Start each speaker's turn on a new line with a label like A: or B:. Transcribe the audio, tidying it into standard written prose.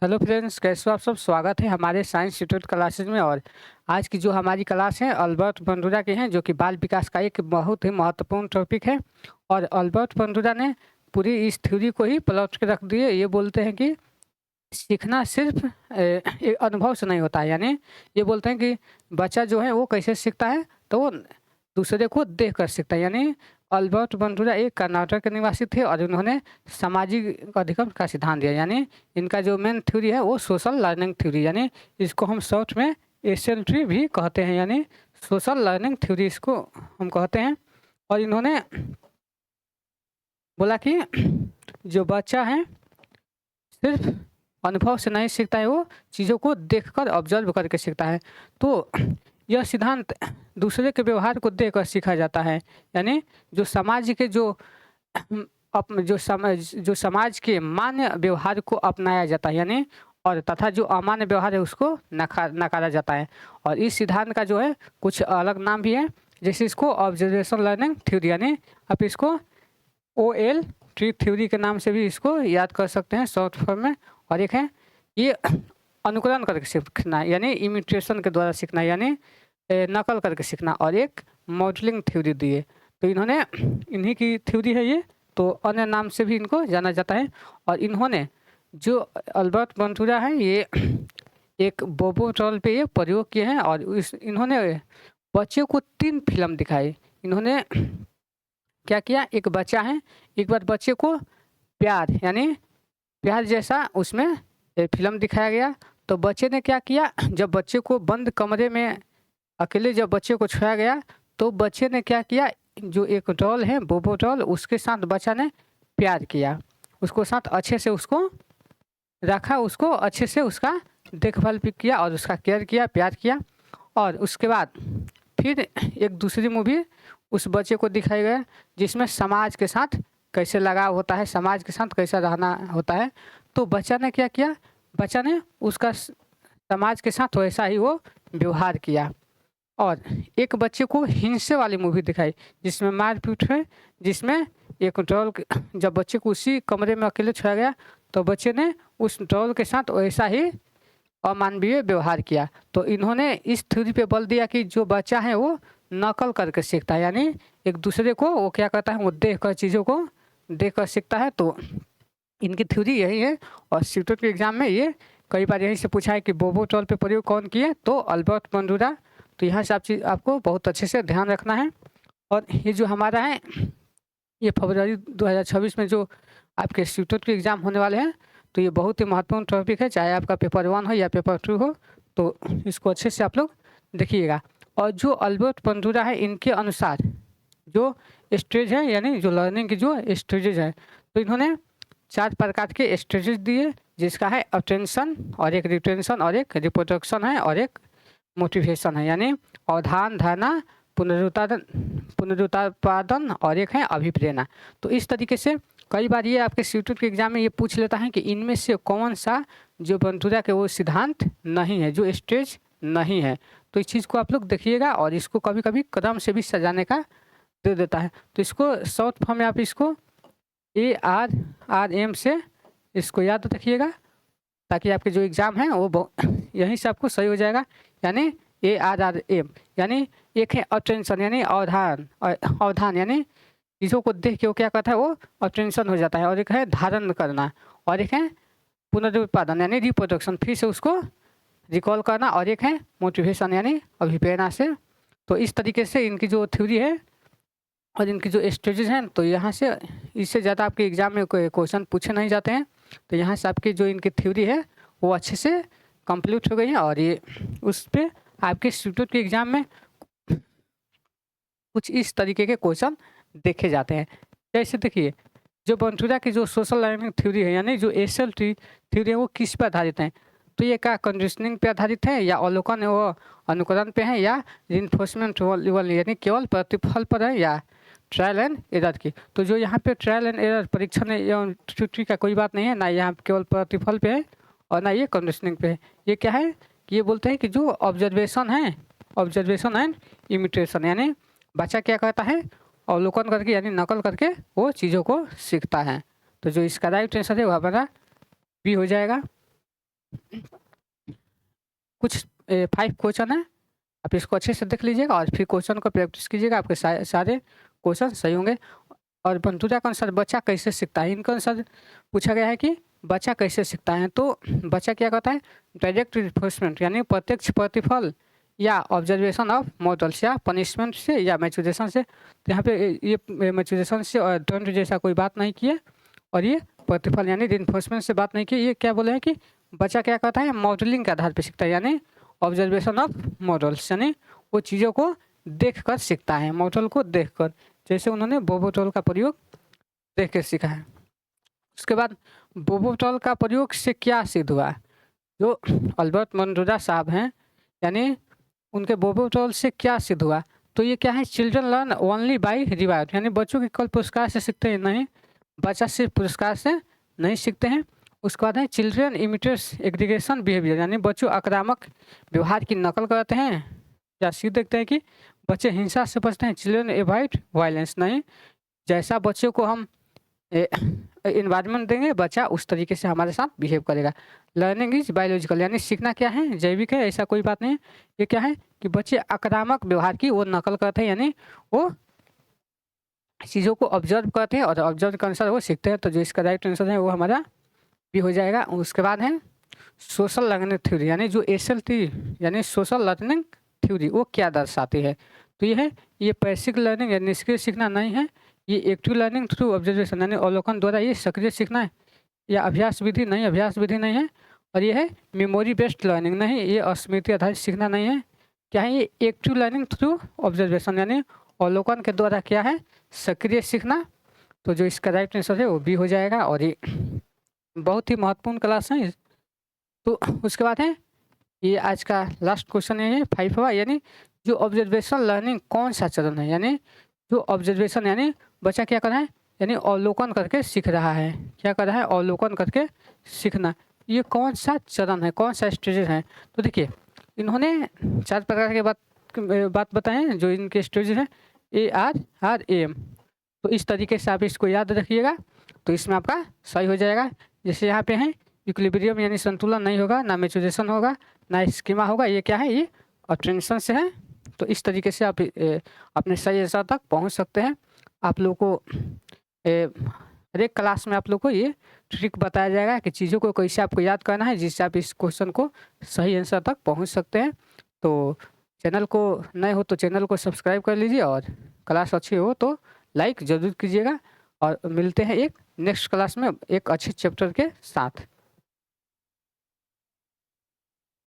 A: Hello friends, कैसे हो आप सब। स्वागत है हमारे साइंस इंस्टीट्यूट क्लासेज में। और आज की जो हमारी क्लास है अल्बर्ट बंडूरा की है, जो कि बाल विकास का एक बहुत ही महत्वपूर्ण टॉपिक है। और अल्बर्ट बंडूरा ने पूरी इस थ्योरी को ही पलट के रख दिए। ये बोलते हैं कि सीखना सिर्फ एक अनुभव से नहीं होता है। यानी ये बोलते हैं कि बच्चा जो है वो कैसे सीखता है, तो वो दूसरे को देख कर सीखता है। यानी अल्बर्ट बंडूरा एक कर्नाटक के निवासी थे और उन्होंने सामाजिक अधिगम का सिद्धांत दिया। यानी इनका जो मेन थ्योरी है वो सोशल लर्निंग थ्योरी, यानी इसको हम शॉर्ट में एसएलटी भी कहते हैं। यानी सोशल लर्निंग थ्योरी इसको हम कहते हैं। और इन्होंने बोला कि जो बच्चा है सिर्फ अनुभव से नहीं सीखता है, वो चीज़ों को देखकर ऑब्जर्व करके सीखता है। तो यह सिद्धांत दूसरे के व्यवहार को देखकर सीखा जाता है। यानी जो समाज के जो समाज के मान्य व्यवहार को अपनाया जाता है, यानी और तथा जो अमान्य व्यवहार है उसको नकारा जाता है। और इस सिद्धांत का जो है कुछ अलग नाम भी है, जैसे इसको ऑब्जर्वेशन लर्निंग थ्योरी, यानी आप इसको OL ट्री थ्योरी के नाम से भी इसको याद कर सकते हैं शॉर्ट फॉर्म में। और एक है ये अनुकरण करके सीखना, यानी इमिटेशन के द्वारा सीखना, यानी नकल करके सीखना। और एक मॉडलिंग थ्योरी दी है। तो इन्होंने इन्हीं की थ्योरी है ये, तो अन्य नाम से भी इनको जाना जाता है। और इन्होंने जो अल्बर्ट बंडूरा है ये एक बोबोटॉल पे ये प्रयोग किए हैं। और इन्होंने बच्चे को 3 फिल्म दिखाई। इन्होंने क्या किया, एक बच्चा है, एक बार बच्चे को प्यार यानी प्यार जैसा उसमें फिल्म दिखाया गया। तो बच्चे ने क्या किया, जब बच्चे को बंद कमरे में अकेले जब बच्चे को छोड़ा गया, तो बच्चे ने क्या किया, जो एक डॉल है बोबो डॉल, उसके साथ बच्चा ने प्यार किया, उसको साथ अच्छे से उसको रखा, उसको अच्छे से उसका देखभाल भी किया और उसका केयर किया, प्यार किया। और उसके बाद फिर एक दूसरी मूवी उस बच्चे को दिखाई गया, जिसमें समाज के साथ कैसे लगाव होता है, समाज के साथ कैसा रहना होता है। तो बच्चा ने क्या किया, बच्चा ने उसका समाज के साथ वैसा ही वो व्यवहार किया। और एक बच्चे को हिंसे वाली मूवी दिखाई, जिसमें मारपीट है, जिसमें एक डॉल जब बच्चे को उसी कमरे में अकेले छोड़ा गया, तो बच्चे ने उस डॉल के साथ वैसा ही अमानवीय व्यवहार किया। तो इन्होंने इस थ्योरी पे बल दिया कि जो बच्चा है वो नकल करके सीखता है, यानी एक दूसरे को वो क्या करता है, वो देख कर चीज़ों को देख कर सीखता है। तो इनकी थ्योरी यही है। और सीटेट के एग्जाम में ये कई बार यहीं से पूछा है कि बोबो टॉल पे प्रयोग कौन किए, तो अल्बर्ट बंडूरा। तो यहाँ से आपको बहुत अच्छे से ध्यान रखना है। और ये जो हमारा है, ये फरवरी 2026 में जो आपके सीटेट के एग्ज़ाम होने वाले हैं, तो ये बहुत ही महत्वपूर्ण टॉपिक है, चाहे आपका पेपर 1 हो या पेपर 2 हो। तो इसको अच्छे से आप लोग देखिएगा। और जो अल्बर्ट बंडूरा है, इनके अनुसार जो स्टेज है, यानी जो लर्निंग की जो स्टेजेज है, तो इन्होंने 4 प्रकार के स्टेजेज दिए, जिसका है अटेंशन और एक रिटेंशन और एक रिप्रोडक्शन है और एक मोटिवेशन है। यानी अवधान, धारणा, पुनरुत्पादन पुनरुत्पादन और एक है अभिप्रेरणा। तो इस तरीके से कई बार ये आपके सीटेट के एग्जाम में ये पूछ लेता है कि इनमें से कौन सा जो बंडूरा के वो सिद्धांत नहीं है, जो स्टेज नहीं है। तो इस चीज़ को आप लोग देखिएगा। और इसको कभी कभी क्रम से भी सजाने का दे देता है। तो इसको शॉर्ट फॉर्म में आप इसको ARRM से इसको याद रखिएगा, ताकि आपके जो एग्ज़ाम हैं वो यहीं से आपको सही हो जाएगा। यानी ARRM यानी एक है अटेंशन, यानी अवधान, और अवधान यानी चीज़ों को देख के वो क्या करता है, वो अटेंशन हो जाता है। और एक है धारण करना, और एक है पुनरुत्पादन यानी रिप्रोडक्शन, फिर से उसको रिकॉल करना। और एक है मोटिवेशन यानी अभिप्रेरणा से। तो इस तरीके से इनकी जो थ्योरी है और इनकी जो स्टेजेस हैं, तो यहाँ से इससे ज़्यादा आपके एग्ज़ाम में कोई क्वेश्चन पूछे नहीं जाते हैं। तो यहाँ से आपकी जो इनकी थ्योरी है वो अच्छे से कंप्लीट हो गई है। और ये उस पर आपके सीटेट के एग्ज़ाम में कुछ इस तरीके के क्वेश्चन देखे जाते हैं। जैसे देखिए, जो बंडूरा की जो सोशल लर्निंग थ्योरी है, यानी जो SLT थ्योरी है, वो किस पर आधारित है। तो ये क्या कंडीशनिंग पे आधारित है, या अवलोकन व अनुकरण पे है, या रिइंफोर्समेंट लेवल यानी केवल प्रतिफल पर है, या ट्रायल एंड एरर की। तो जो यहाँ पे ट्रायल एंड एरर परीक्षण एवं त्रुटि का कोई बात नहीं है, ना यहाँ केवल प्रतिफल पे है और ना ये कंडीशनिंग पे है। ये क्या है कि ये बोलते हैं कि जो ऑब्जर्वेशन है, ऑब्जर्वेशन एंड इमिटेशन, यानी बच्चा क्या करता है, अवलोकन करके यानी नकल करके वो चीज़ों को सीखता है। तो जो इसका राइट आंसर है वो हमारा B हो जाएगा। कुछ 5 क्वेश्चन है, आप इसको अच्छे से देख लीजिएगा और फिर क्वेश्चन को प्रैक्टिस कीजिएगा, आपके सारे क्वेश्चन सही होंगे। और बंधुता के अनुसार बच्चा कैसे सीखता है, इनके अनुसार पूछा गया है कि बच्चा कैसे सीखता है। तो बच्चा क्या करता है, डायरेक्ट रिफोर्समेंट यानी प्रत्यक्ष प्रतिफल या ऑब्जर्वेशन ऑफ मॉडल्स या पनिशमेंट से या मैचुरेशन से। तो यहाँ पे ये मैचुरेशन से और दंड जैसा कोई बात नहीं की है, और ये प्रतिफल यानी रिइंफोर्समेंट से बात नहीं की। ये क्या बोले हैं कि बच्चा क्या करता है, मॉडलिंग के आधार पर सीखता है, यानी ऑब्जर्वेशन ऑफ मॉडल्स, यानी वो चीज़ों को देख कर सीखता है, मॉडल को देख कर। जैसे उन्होंने बोबोटॉल का प्रयोग देख के सीखा है। उसके बाद बोबोटॉल का प्रयोग से क्या सिद्ध हुआ, जो अल्बर्ट मंडोरा साहब हैं, यानी उनके बोबोटॉल से क्या सिद्ध हुआ। तो ये क्या है, children learn only by reward, यानी बच्चों के केवल पुरस्कार से सीखते हैं नहीं, बच्चा सिर्फ पुरस्कार से नहीं सीखते हैं। उसके बाद है चिल्ड्रन इमिटेट्स एग्रीगेशन बिहेवियर, यानी बच्चों आक्रामक व्यवहार की नकल करते हैं या सीख देखते हैं कि बच्चे हिंसा से बचते हैं। चिल्ड्रन एवॉइड वायलेंस, नहीं जैसा बच्चों को हम इन्वायरमेंट देंगे बच्चा उस तरीके से हमारे साथ बिहेव करेगा। लर्निंग इज बायोलॉजिकल, यानी सीखना क्या है, जैविक है, ऐसा कोई बात नहीं है। ये क्या है कि बच्चे आक्रामक व्यवहार की वो नकल करते हैं, यानी वो चीज़ों को ऑब्जर्व करते हैं और ऑब्जर्व के अनुसार वो सीखते हैं। तो जो इसका राइट आंसर है वो हमारा भी हो जाएगा। उसके बाद है सोशल लर्निंग थ्योरी, यानी जो SLT यानी सोशल लर्निंग थ्योरी वो क्या दर्शाती है। तो ये है, ये पैसिव लर्निंग या निष्क्रिय सीखना नहीं है, ये एक्टिव लर्निंग थ्रू ऑब्जर्वेशन यानी अवलोकन द्वारा ये सक्रिय सीखना है, या अभ्यास विधि नहीं, अभ्यास विधि नहीं है। और ये है मेमोरी बेस्ड लर्निंग नहीं, ये स्मृति आधारित सीखना नहीं है। क्या है, ये एक्टिव लर्निंग थ्रू ऑब्जर्वेशन यानी अवलोकन के द्वारा क्या है, सक्रिय सीखना। तो जो इसका राइट आंसर है वो भी हो जाएगा। और ये बहुत ही महत्वपूर्ण क्लास है। तो उसके बाद है ये आज का लास्ट क्वेश्चन है, ये 5वां, यानी जो ऑब्जर्वेशन लर्निंग कौन सा चरण है, यानी जो ऑब्जर्वेशन यानी बच्चा क्या कर रहा है, यानी अवलोकन करके सीख रहा है, क्या कर रहा है, अवलोकन करके सीखना। ये कौन सा चरण है, कौन सा स्टेज है। तो देखिए इन्होंने 4 प्रकार के बात बताए हैं जो इनके स्टेज हैं, ARRAM। तो इस तरीके से आप इसको याद रखिएगा, तो इसमें आपका सही हो जाएगा। जैसे यहाँ पे है इक्विलिब्रियम यानी संतुलन नहीं होगा, ना मैचुरेशन होगा, ना स्कीमा होगा, ये क्या है, ये अटेंशन से है। तो इस तरीके से आप अपने सही आंसर तक पहुँच सकते हैं। आप लोगों को हर एक क्लास में आप लोग को ये ट्रिक बताया जाएगा कि चीज़ों को कैसे आपको याद करना है, जिससे आप इस क्वेश्चन को सही आंसर तक पहुंच सकते हैं। तो चैनल को नए हो तो चैनल को सब्सक्राइब कर लीजिए, और क्लास अच्छी हो तो लाइक ज़रूर कीजिएगा। और मिलते हैं एक नेक्स्ट क्लास में एक अच्छे चैप्टर के साथ।